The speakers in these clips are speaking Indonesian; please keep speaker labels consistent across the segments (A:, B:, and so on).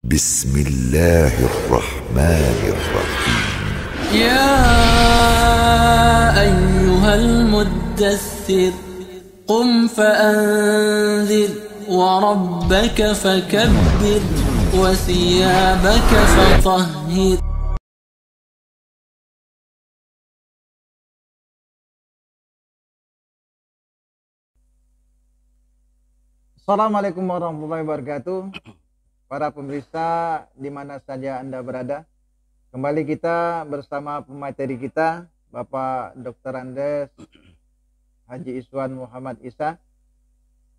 A: بسم الله الرحمن الرحيم
B: يا أيها المدثر قم فأنذر وربك فكبر وثيابك فطهر.
C: Assalamualaikum warahmatullahi wabarakatuh. Para pemirsa di mana saja Anda berada, kembali kita bersama pemateri kita Bapak Dr. Andes Haji Iswan Muhammad Isa.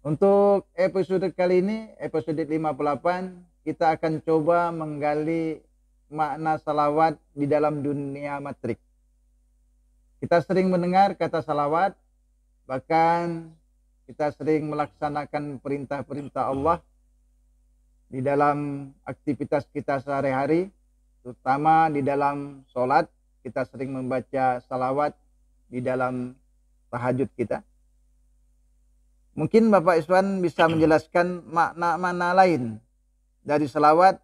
C: Untuk episode kali ini, episode 58, kita akan coba menggali makna salawat di dalam dunia matrik. Kita sering mendengar kata salawat, bahkan kita sering melaksanakan perintah-perintah Allah di dalam aktivitas kita sehari-hari, terutama di dalam sholat. Kita sering membaca salawat di dalam tahajud kita. Mungkin Bapak Iswan bisa menjelaskan makna-makna lain dari salawat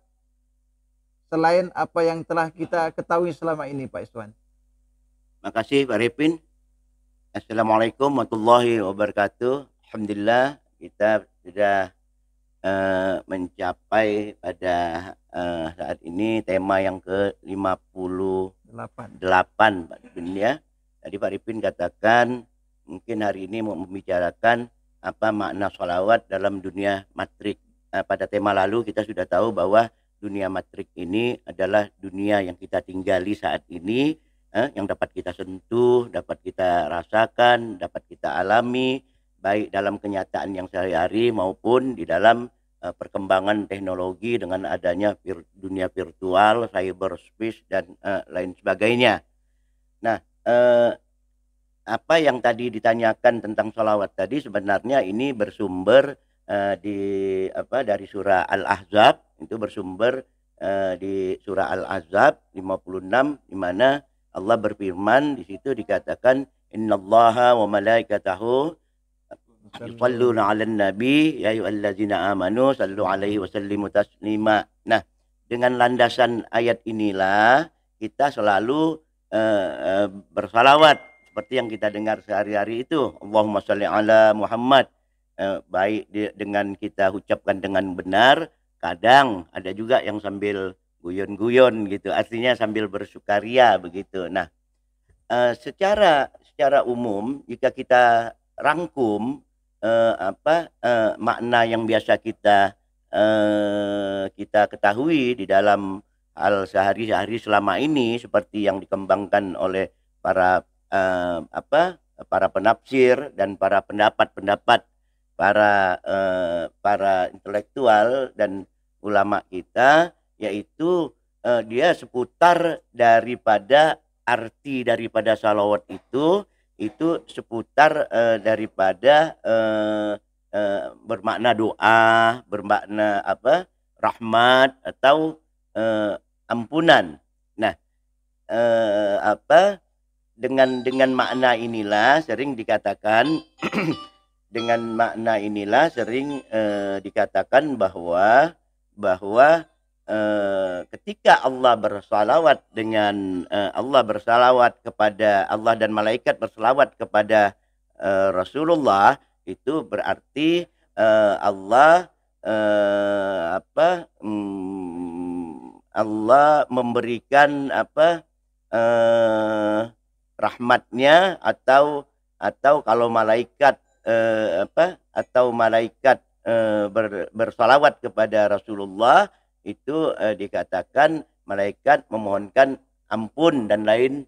C: selain apa yang telah kita ketahui selama ini, Pak Iswan.
D: Makasih Pak Ripin. Assalamualaikum warahmatullahi wabarakatuh. Alhamdulillah kita sudah mencapai pada saat ini tema yang ke-58 Pak Ripin ya. Tadi Pak Ripin katakan mungkin hari ini mau membicarakan apa makna sholawat dalam dunia matrik. Pada tema lalu kita sudah tahu bahwa dunia matrik ini adalah dunia yang kita tinggali saat ini, yang dapat kita sentuh, dapat kita rasakan, dapat kita alami, baik dalam kenyataan yang sehari-hari maupun di dalam perkembangan teknologi dengan adanya dunia virtual, cyberspace dan lain sebagainya. Nah, apa yang tadi ditanyakan tentang sholawat tadi sebenarnya ini bersumber dari surah Al-Ahzab. Itu bersumber di surah Al-Ahzab 56, di mana Allah berfirman, di situ dikatakan innallaha wa malaikatahu yusalluna 'alan nabi ya ayyuhallazina amanu sallu 'alaihi wa sallimu taslima. Nah, dengan landasan ayat inilah kita selalu bersalawat seperti yang kita dengar sehari-hari itu. Allahumma shalli ala Muhammad. Baik dengan kita ucapkan dengan benar, kadang ada juga yang sambil guyon-guyon gitu, artinya sambil bersukaria begitu. Nah, secara umum jika kita rangkum makna yang biasa kita ketahui di dalam hal sehari-hari selama ini, seperti yang dikembangkan oleh para penafsir dan para pendapat para intelektual dan ulama kita, yaitu dia seputar daripada arti daripada salawat itu seputar daripada bermakna doa, bermakna rahmat atau ampunan. Nah, dengan makna inilah sering dikatakan bahwa ketika Allah bersalawat kepada Allah dan malaikat bersalawat kepada Rasulullah, itu berarti Allah memberikan rahmatnya atau kalau malaikat bersalawat kepada Rasulullah, itu dikatakan malaikat memohonkan ampun dan lain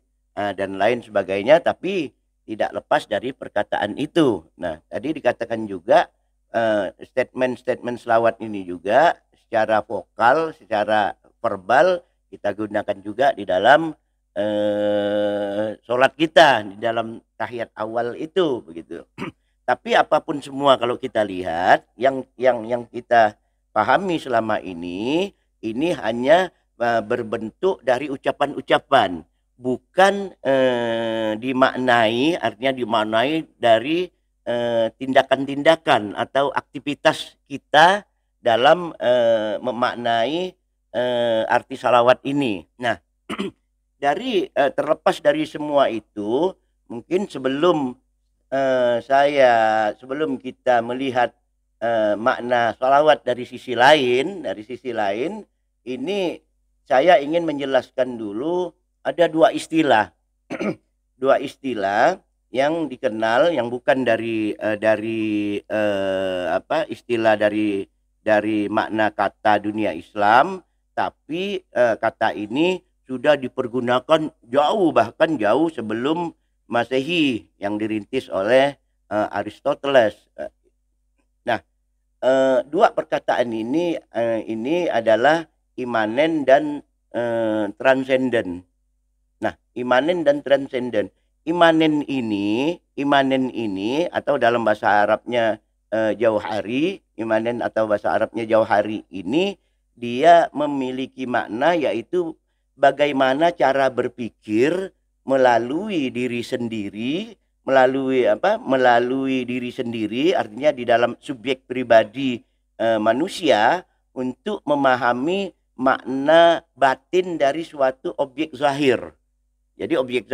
D: sebagainya, tapi tidak lepas dari perkataan itu. Nah, tadi dikatakan juga statement selawat ini juga secara vokal, secara verbal kita gunakan juga di dalam sholat kita, di dalam tahiyat awal itu begitu. Tapi apapun semua kalau kita lihat yang kita pahami selama ini hanya berbentuk dari ucapan-ucapan, bukan dimaknai dari tindakan-tindakan atau aktivitas kita dalam memaknai arti salawat ini. Nah, dari terlepas dari semua itu, mungkin sebelum sebelum kita melihat makna salawat dari sisi lain, ini saya ingin menjelaskan dulu ada dua istilah, dua istilah yang dikenal, yang bukan dari istilah dari makna kata dunia Islam, tapi kata ini sudah dipergunakan jauh, bahkan jauh sebelum Masehi yang dirintis oleh Aristoteles. Nah, dua perkataan ini adalah imanen dan transenden. Nah, imanen dan transenden. Imanen ini atau dalam bahasa Arabnya jauhari, imanen atau bahasa Arabnya jauhari ini dia memiliki makna yaitu bagaimana cara berpikir melalui diri sendiri, melalui diri sendiri, artinya di dalam subjek pribadi manusia untuk memahami makna batin dari suatu objek zahir. Jadi objek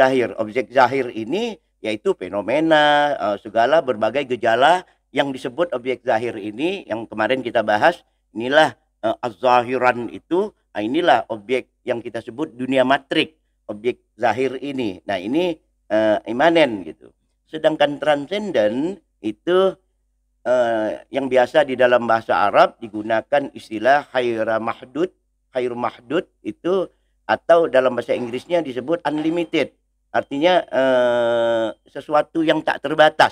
D: zahir ini yaitu fenomena, segala berbagai gejala yang disebut objek zahir ini, yang kemarin kita bahas, inilah az-zahiran itu, inilah objek yang kita sebut dunia matrik, objek zahir ini. Nah, ini imanen gitu. Sedangkan transenden itu yang biasa di dalam bahasa Arab digunakan istilah khairu mahdud itu, atau dalam bahasa Inggrisnya disebut unlimited. Artinya sesuatu yang tak terbatas.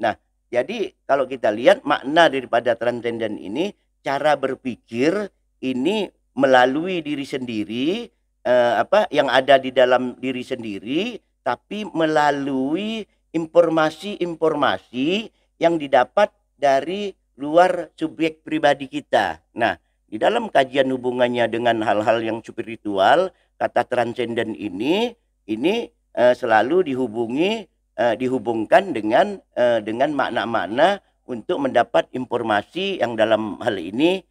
D: Nah, jadi kalau kita lihat makna daripada transenden ini, cara berpikir ini melalui diri sendiri, yang ada di dalam diri sendiri, tapi melalui informasi-informasi yang didapat dari luar subjek pribadi kita. Nah, di dalam kajian hubungannya dengan hal-hal yang spiritual, kata transenden ini selalu dihubungkan dengan makna-makna untuk mendapat informasi yang dalam hal ini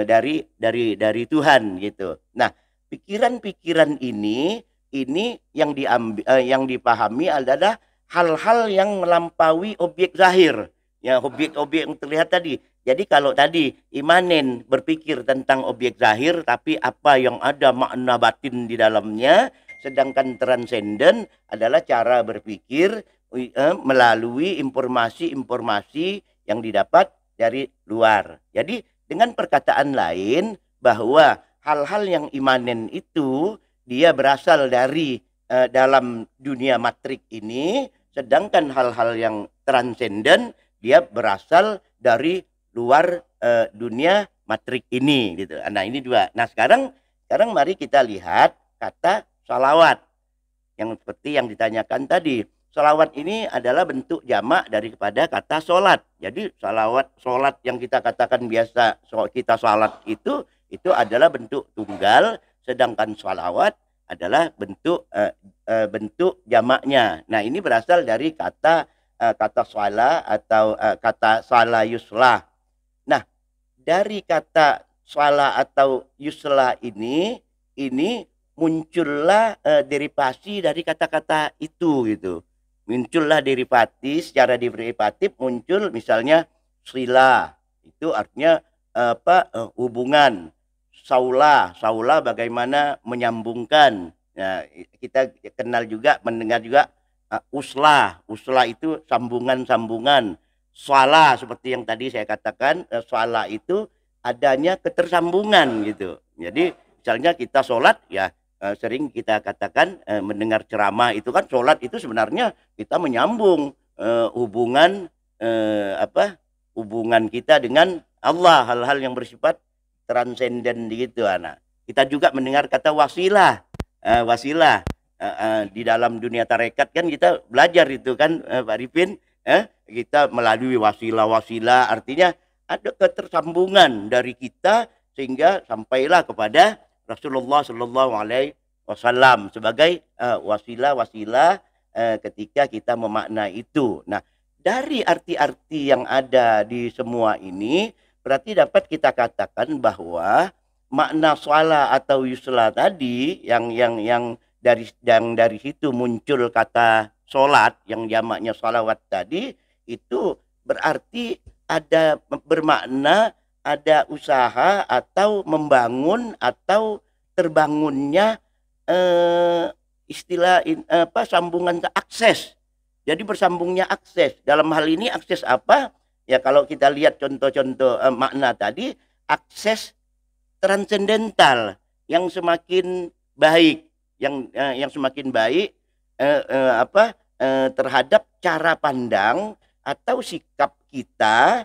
D: dari Tuhan gitu. Nah, pikiran-pikiran ini yang dipahami adalah hal-hal yang melampaui objek zahir, ya, objek-objek yang terlihat tadi. Jadi kalau tadi imanen berpikir tentang objek zahir, tapi apa yang ada makna batin di dalamnya, sedangkan transenden adalah cara berpikir melalui informasi-informasi yang didapat dari luar. Jadi dengan perkataan lain bahwa hal-hal yang imanen itu dia berasal dari dalam dunia matrik ini, sedangkan hal-hal yang transenden dia berasal dari luar dunia matrik ini gitu. Nah, ini dua. Nah, sekarang mari kita lihat kata salawat yang seperti yang ditanyakan tadi. Salawat ini adalah bentuk jamak daripada kata solat. Jadi solat yang kita katakan biasa kita salat itu adalah bentuk tunggal, sedangkan salawat adalah bentuk jamaknya. Nah, ini berasal dari kata sala atau kata sala yuslah. Nah, dari kata sala atau yuslah ini muncullah derivasi dari kata-kata itu gitu. Muncullah secara derivatif muncul misalnya sila, itu artinya hubungan. Saula bagaimana menyambungkan. Nah, kita mendengar juga uslah itu sambungan. Swala seperti yang tadi saya katakan, swala itu adanya ketersambungan gitu. Jadi misalnya kita sholat, ya sering kita katakan mendengar ceramah itu kan sholat itu sebenarnya kita menyambung hubungan kita dengan Allah, hal-hal yang bersifat transenden gitu anak. Kita juga mendengar kata wasilah. Di dalam dunia tarekat kan kita belajar itu kan Pak Ripin, kita melalui wasilah artinya ada ketersambungan dari kita sehingga sampailah kepada Rasulullah Shallallahu Alaihi Wasallam sebagai wasilah ketika kita memaknai itu. Nah, dari arti-arti yang ada di semua ini berarti dapat kita katakan bahwa makna sholat atau yusla tadi yang dari situ muncul kata sholat yang jamaknya sholawat tadi, itu berarti ada bermakna ada usaha atau membangun atau terbangunnya sambungan ke akses. Jadi bersambungnya akses. Dalam hal ini akses apa? Ya kalau kita lihat contoh-contoh makna tadi, akses transendental yang semakin baik, yang semakin baik terhadap cara pandang atau sikap kita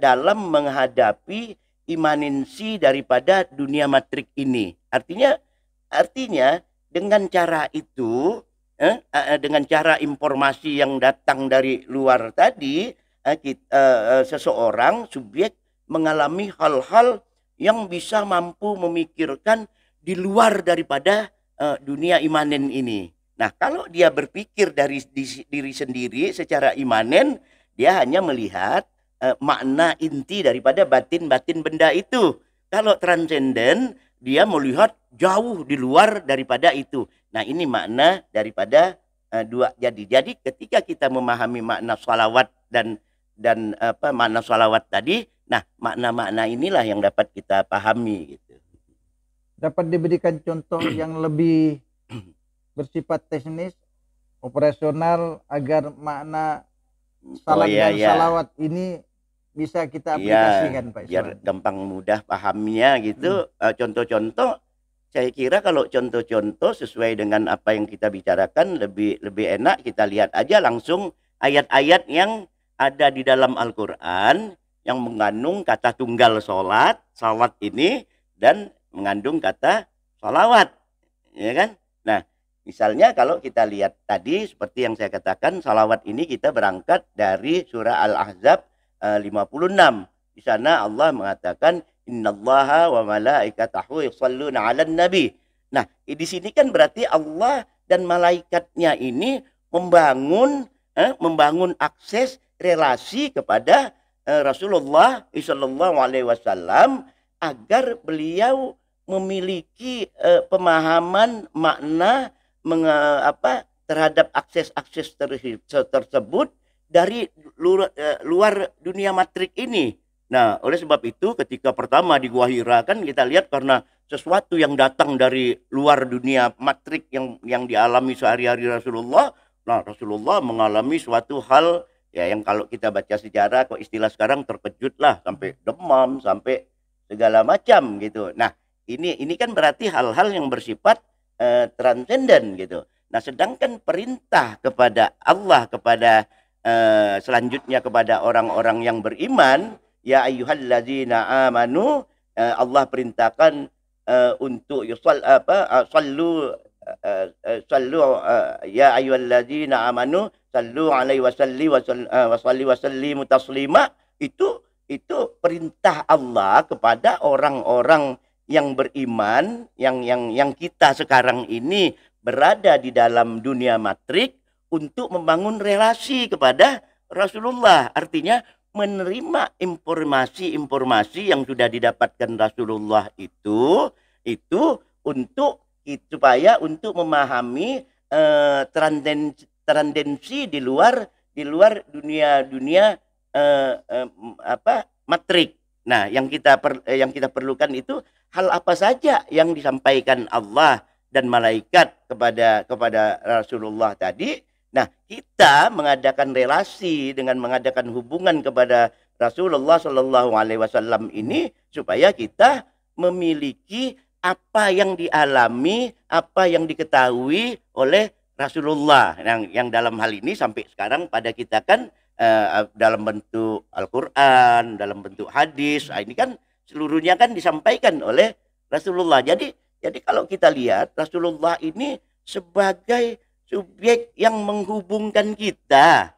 D: dalam menghadapi imanensi daripada dunia matrik ini. Artinya dengan cara itu, dengan cara informasi yang datang dari luar tadi, seseorang subjek mengalami hal-hal yang bisa mampu memikirkan di luar daripada dunia imanen ini. Nah, kalau dia berpikir dari diri sendiri secara imanen, dia hanya melihat makna inti daripada batin-batin benda itu. Kalau transenden, dia melihat jauh di luar daripada itu. Nah, ini makna daripada dua. Jadi ketika kita memahami makna sholawat dan makna sholawat tadi, nah makna-makna inilah yang dapat kita pahami gitu.
C: Dapat diberikan contoh yang lebih bersifat teknis, operasional agar makna salam dan salawat ini bisa kita aplikasikan, Pak Iswan.
D: Biar gampang mudah pahamnya gitu. Contoh-contoh, saya kira kalau contoh-contoh sesuai dengan apa yang kita bicarakan lebih enak kita lihat aja langsung ayat-ayat yang ada di dalam Al-Quran yang mengandung kata tunggal salat ini dan mengandung kata salawat, ya kan? Nah, misalnya kalau kita lihat tadi seperti yang saya katakan, salawat ini kita berangkat dari surah Al-Ahzab 56. Di sana Allah mengatakan innallaha wa malaikatahu yusholluna 'alan nabi. Nah, di sini kan berarti Allah dan malaikatnya ini membangun akses relasi kepada Rasulullah sallallahu alaihi wasallam agar beliau memiliki pemahaman makna terhadap akses-akses tersebut dari luar dunia matrik ini. Nah, oleh sebab itu ketika pertama di Gua Hira kan kita lihat karena sesuatu yang datang dari luar dunia matrik yang dialami sehari-hari Rasulullah. Nah, Rasulullah mengalami suatu hal ya yang kalau kita baca sejarah kok istilah sekarang terkejut lah, sampai demam, sampai segala macam gitu. Nah, ini kan berarti hal-hal yang bersifat transenden gitu. Nah, sedangkan perintah kepada Allah kepada selanjutnya kepada orang-orang yang beriman, ya ayyuhallazina amanu, Allah perintahkan untuk sallu ya ayyuhallazina amanu sallu alaihi wasallimu taslima. Itu perintah Allah kepada orang-orang yang beriman yang kita sekarang ini berada di dalam dunia matrik untuk membangun relasi kepada Rasulullah. Artinya menerima informasi-informasi yang sudah didapatkan Rasulullah itu supaya untuk memahami tendensi di luar dunia matrik. Nah, yang kita perlukan itu hal apa saja yang disampaikan Allah dan malaikat kepada Rasulullah tadi. Nah, kita mengadakan relasi dengan mengadakan hubungan kepada Rasulullah Shallallahu Alaihi Wasallam ini supaya kita memiliki apa yang dialami, apa yang diketahui oleh Rasulullah yang dalam hal ini sampai sekarang pada kita kan dalam bentuk Al-Quran, dalam bentuk hadis. Ini kan seluruhnya kan disampaikan oleh Rasulullah. Jadi kalau kita lihat Rasulullah ini sebagai subjek yang menghubungkan kita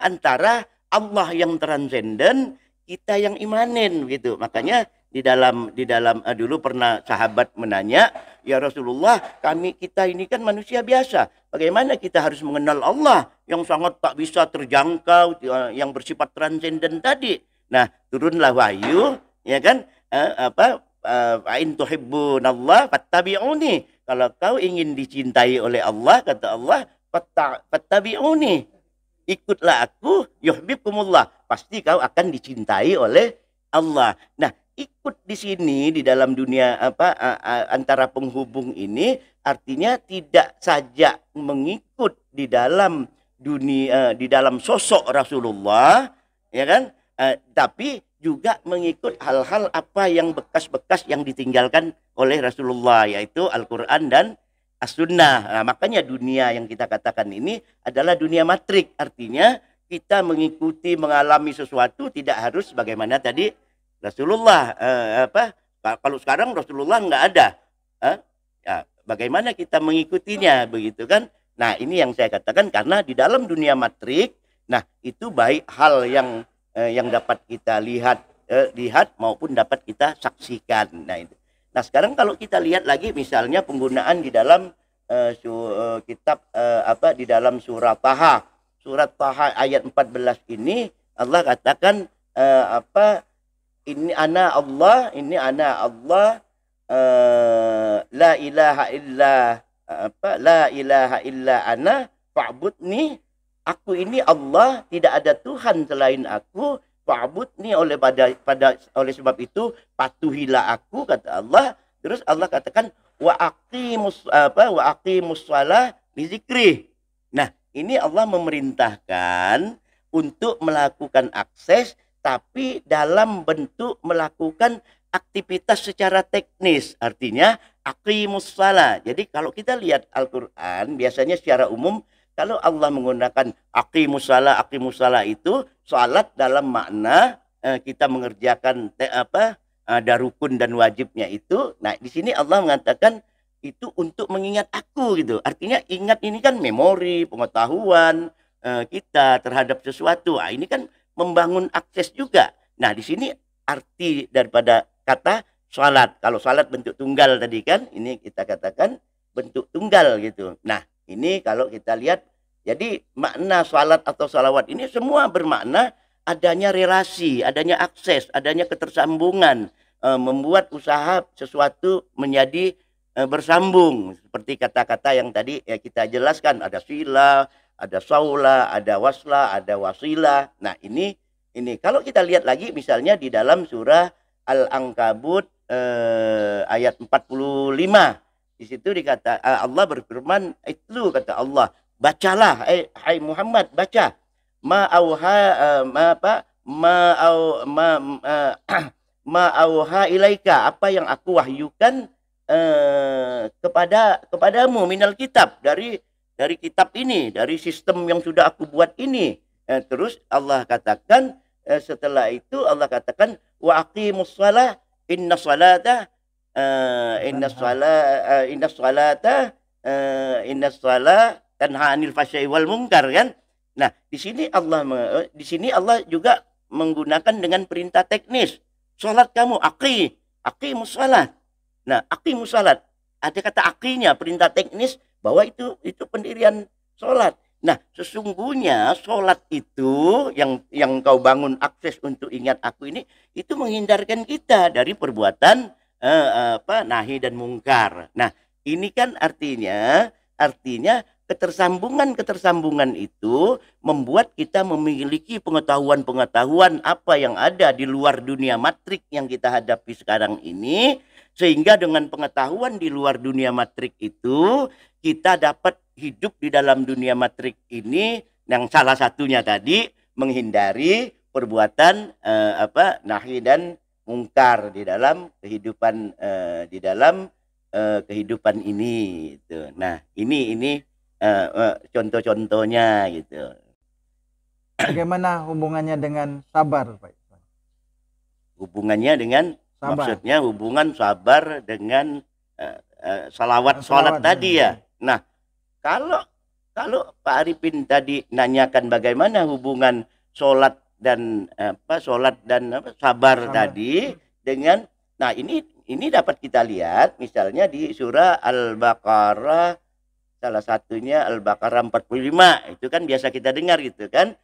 D: antara Allah yang transenden, kita yang imanen gitu. Makanya di dalam dulu pernah sahabat menanya, ya Rasulullah, kita ini kan manusia biasa. Bagaimana kita harus mengenal Allah yang sangat tak bisa terjangkau, yang bersifat transenden tadi? Nah, turunlah wahyu, ya kan? in tuhibbunallah fattabi'uni. Kalau kau ingin dicintai oleh Allah, kata Allah, fattabi'uni. Ikutlah aku, yuhibbukumullah. Pasti kau akan dicintai oleh Allah. Nah, ikut di sini di dalam dunia antara penghubung ini artinya tidak saja mengikut di dalam dunia, di dalam sosok Rasulullah, ya kan? Tapi juga mengikut hal-hal apa yang bekas-bekas yang ditinggalkan oleh Rasulullah, yaitu Al-Quran dan As-Sunnah. Nah, makanya dunia yang kita katakan ini adalah dunia matrik. Artinya kita mengikuti, mengalami sesuatu tidak harus bagaimana tadi Rasulullah. Kalau sekarang Rasulullah nggak ada. Ya, bagaimana kita mengikutinya, begitu kan? Nah, ini yang saya katakan karena di dalam dunia matrik, nah itu baik hal yang dapat kita lihat maupun dapat kita saksikan. Nah, itu. Nah, sekarang kalau kita lihat lagi misalnya penggunaan di dalam kitab di dalam surat Taha. Surat Taha ayat 14 ini Allah katakan ini ana Allah la ilaha illa ana fa'budni. Aku ini Allah, tidak ada Tuhan selain aku. Fa'budni, oleh sebab itu patuhilah aku, kata Allah. Terus Allah katakan wa aqimus shalah li zikri. Nah, ini Allah memerintahkan untuk melakukan akses tapi dalam bentuk melakukan aktivitas secara teknis. Artinya aqimus shalah. Jadi kalau kita lihat Al-Qur'an biasanya secara umum kalau Allah menggunakan aqimus shalah itu salat dalam makna kita mengerjakan ada rukun dan wajibnya itu. Nah, di sini Allah mengatakan itu untuk mengingat aku gitu. Artinya ingat ini kan memori, pengetahuan kita terhadap sesuatu. Nah, ini kan membangun akses juga. Nah, di sini arti daripada kata salat. Kalau salat bentuk tunggal tadi kan, ini kita katakan bentuk tunggal gitu. Nah, ini kalau kita lihat, jadi makna salat atau salawat ini semua bermakna adanya relasi, adanya akses, adanya ketersambungan, membuat usaha sesuatu menjadi bersambung. Seperti kata-kata yang tadi ya kita jelaskan, ada sila, ada saula, ada wasla, ada wasila. Nah, ini kalau kita lihat lagi misalnya di dalam surah Al-Ankabut ayat 45. Di situ dikata Allah berfirman, itu kata Allah, bacalah hai Muhammad, baca ma auha ilaika, apa yang aku wahyukan kepadamu minal kitab, dari kitab ini, dari sistem yang sudah aku buat ini. Terus Allah katakan setelah itu Allah katakan wa aqimus shalah inna salata tanha 'anil fahsya'i wal munkar kan. Nah, di sini Allah juga menggunakan dengan perintah teknis. Salat kamu aqimus salat. Nah, aqimus salat. Ada kata aqinya, perintah teknis bahwa itu pendirian salat. Nah, sesungguhnya salat itu yang kau bangun akses untuk ingat aku ini, itu menghindarkan kita dari perbuatan nahi dan mungkar. Nah, ini kan artinya ketersambungan itu membuat kita memiliki pengetahuan apa yang ada di luar dunia matrik yang kita hadapi sekarang ini, sehingga dengan pengetahuan di luar dunia matrik itu kita dapat hidup di dalam dunia matrik ini, yang salah satunya tadi menghindari perbuatan nahi dan mungkar di dalam kehidupan ini gitu. Nah, ini contoh-contohnya gitu.
C: Bagaimana hubungannya dengan sabar, Pak?
D: Hubungannya dengan sabar. Maksudnya hubungan sabar dengan salat tadi ya. Nah, kalau Pak Arifin tadi nanyakan bagaimana hubungan salat dan sabar tadi dengan, nah ini dapat kita lihat misalnya di surah Al-Baqarah, salah satunya Al-Baqarah 45. Itu kan biasa kita dengar gitu kan,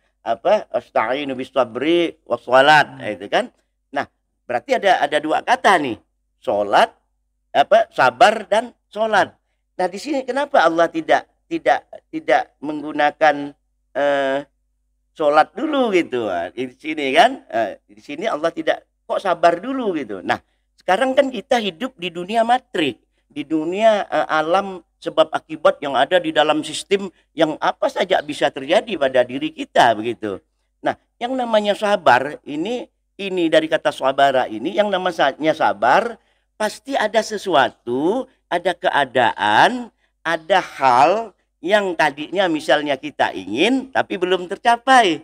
D: asta'inu bis sabri was salat, itu kan. Nah, berarti ada dua kata nih, sholat, sabar dan sholat. Nah di sini kenapa Allah tidak menggunakan sholat dulu gitu? Di sini kan, di sini Allah tidak, kok sabar dulu gitu. Nah sekarang kan kita hidup di dunia matrik, di dunia alam sebab akibat yang ada di dalam sistem yang apa saja bisa terjadi pada diri kita begitu. Nah yang namanya sabar ini dari kata sabara ini, yang namanya sabar pasti ada sesuatu, ada keadaan, ada hal yang tadinya misalnya kita ingin tapi belum tercapai.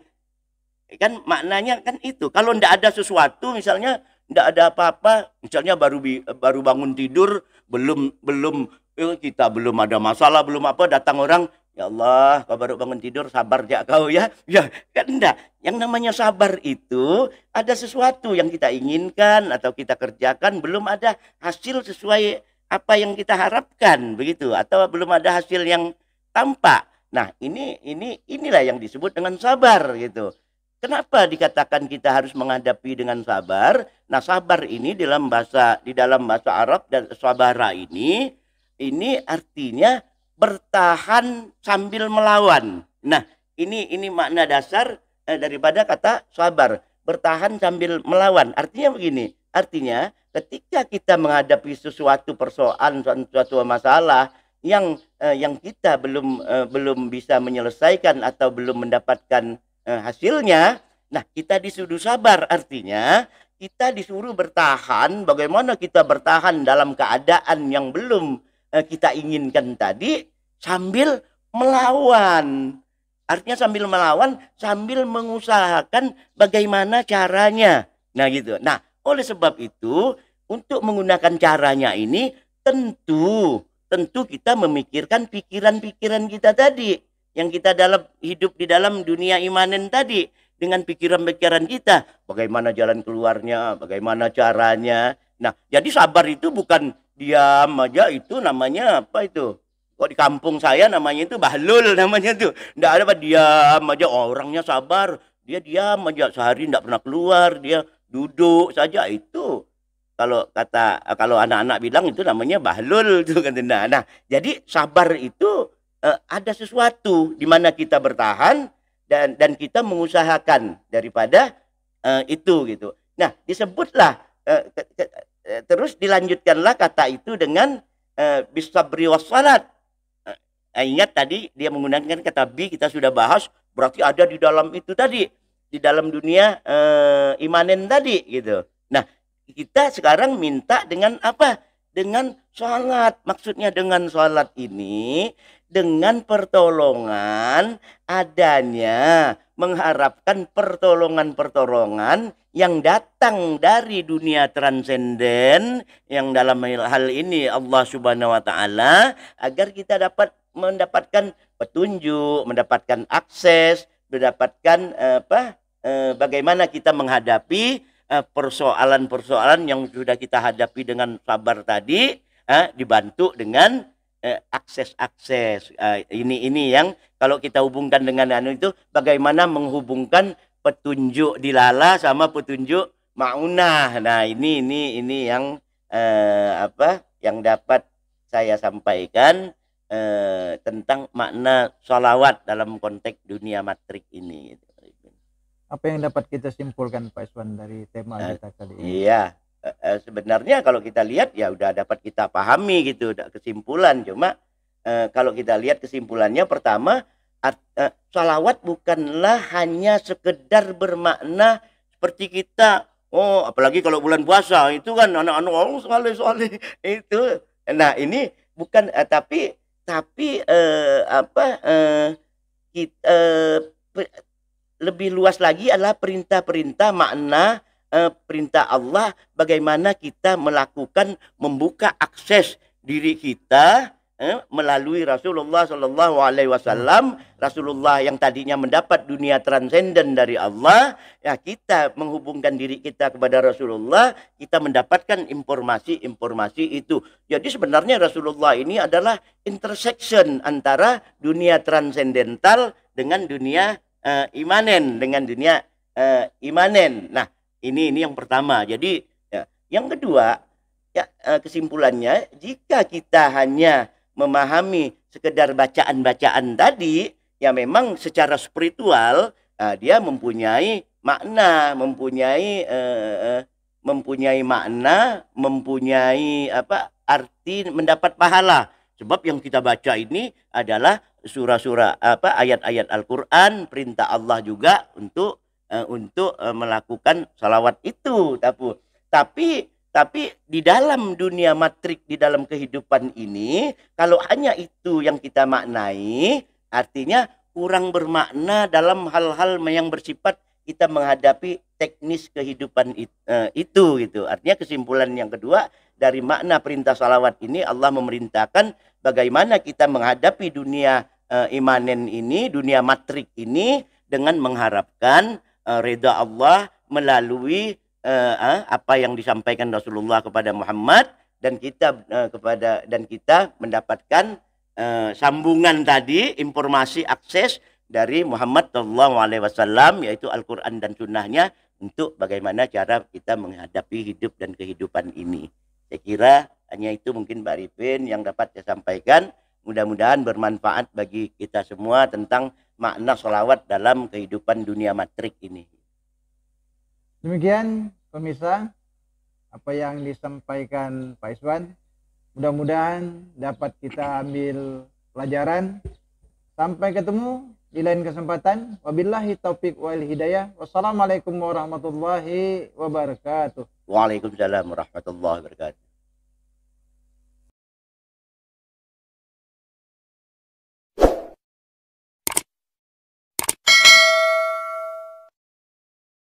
D: Kan maknanya kan itu. Kalau tidak ada sesuatu, misalnya tidak ada apa-apa, misalnya baru bangun tidur, belum kita belum ada masalah, belum apa, datang orang, ya Allah, kau baru bangun tidur, sabar ya kau ya. Ya kan enggak. Yang namanya sabar itu ada sesuatu yang kita inginkan atau kita kerjakan, belum ada hasil sesuai apa yang kita harapkan begitu, atau belum ada hasil yang tampak. Nah, inilah yang disebut dengan sabar gitu. Kenapa dikatakan kita harus menghadapi dengan sabar? Nah, sabar ini di dalam bahasa Arab dan sabara ini artinya bertahan sambil melawan. Nah, ini makna dasar daripada kata sabar, bertahan sambil melawan. Artinya begini, artinya ketika kita menghadapi sesuatu persoalan, suatu masalah yang kita belum bisa menyelesaikan atau belum mendapatkan hasilnya, nah kita disuruh sabar, artinya kita disuruh bertahan. Bagaimana kita bertahan dalam keadaan yang belum kita inginkan tadi, sambil melawan. Artinya sambil melawan, sambil mengusahakan bagaimana caranya. Nah gitu. Nah oleh sebab itu, untuk menggunakan caranya ini tentu kita memikirkan pikiran-pikiran kita tadi, yang kita hidup di dalam dunia imanen tadi, dengan pikiran-pikiran kita, bagaimana jalan keluarnya, bagaimana caranya. Nah, jadi sabar itu bukan diam aja, itu namanya apa itu? Kok di kampung saya namanya itu bahlul namanya tuh. Enggak ada apa, diam aja, orangnya sabar, dia diam aja, sehari enggak pernah keluar, dia duduk saja. Itu kalau anak-anak bilang itu namanya bahlul tuh kan. Nah, jadi sabar itu ada sesuatu di mana kita bertahan dan kita mengusahakan daripada itu gitu. Nah, disebutlah terus dilanjutkanlah kata itu dengan bisabri wassalat. Ingat tadi dia menggunakan kata bi, kita sudah bahas, berarti ada di dalam itu tadi, di dalam dunia imanen tadi gitu. Nah, kita sekarang minta dengan apa? Dengan sholat. Maksudnya dengan sholat ini, dengan pertolongan adanya, mengharapkan pertolongan-pertolongan yang datang dari dunia transenden, yang dalam hal ini Allah Subhanahu wa Ta'ala, agar kita dapat mendapatkan petunjuk, mendapatkan akses, mendapatkan bagaimana kita menghadapi persoalan-persoalan yang sudah kita hadapi dengan sabar tadi, dibantu dengan akses-akses. Ini yang kalau kita hubungkan dengan itu, bagaimana menghubungkan petunjuk dilala sama petunjuk maunah. Nah, ini yang yang dapat saya sampaikan tentang makna sholawat dalam konteks dunia matrik ini.
C: Apa yang dapat kita simpulkan Pak Iswan dari tema kita kali ini?
D: Iya, sebenarnya kalau kita lihat ya udah dapat kita pahami gitu, kesimpulan. Cuma kalau kita lihat kesimpulannya, pertama, sholawat bukanlah hanya sekedar bermakna seperti kita, apalagi kalau bulan puasa itu kan anak-anak soleh itu. Nah ini bukan, tapi kita lebih luas lagi adalah perintah-perintah, makna perintah Allah, bagaimana kita melakukan, membuka akses diri kita melalui Rasulullah Sallallahu Alaihi Wasallam. Rasulullah yang tadinya mendapat dunia transenden dari Allah, ya kita menghubungkan diri kita kepada Rasulullah, kita mendapatkan informasi-informasi itu. Jadi sebenarnya Rasulullah ini adalah intersection antara dunia transendental dengan dunia imanen, dengan dunia imanen. Nah, ini yang pertama. Jadi ya, yang kedua, ya kesimpulannya jika kita hanya memahami sekedar bacaan-bacaan tadi, ya memang secara spiritual dia mempunyai makna, mempunyai makna, mempunyai arti mendapat pahala. Sebab yang kita baca ini adalah surah-surah ayat-ayat Al-Qur'an, perintah Allah juga untuk melakukan salawat itu. Tapi di dalam dunia matrik, di dalam kehidupan ini, kalau hanya itu yang kita maknai, artinya kurang bermakna dalam hal-hal yang bersifat kita menghadapi teknis kehidupan itu gitu. Artinya kesimpulan yang kedua dari makna perintah salawat ini, Allah memerintahkan bagaimana kita menghadapi dunia imanen ini, dunia matrik ini dengan mengharapkan reda Allah melalui apa yang disampaikan Rasulullah kepada Muhammad, dan kita mendapatkan sambungan tadi, informasi, akses dari Muhammad SAW, yaitu Al-Quran dan Sunnahnya, untuk bagaimana cara kita menghadapi hidup dan kehidupan ini. Saya kira hanya itu mungkin Mbak Arifin yang dapat saya sampaikan. Mudah-mudahan bermanfaat bagi kita semua tentang makna sholawat dalam kehidupan dunia matrik ini.
C: Demikian pemirsa apa yang disampaikan Pak Iswan. Mudah-mudahan dapat kita ambil pelajaran. Sampai ketemu di lain kesempatan. Wabillahi taufiq wal hidayah. Wassalamualaikum warahmatullahi wabarakatuh.
D: Waalaikumsalam warahmatullahi wabarakatuh.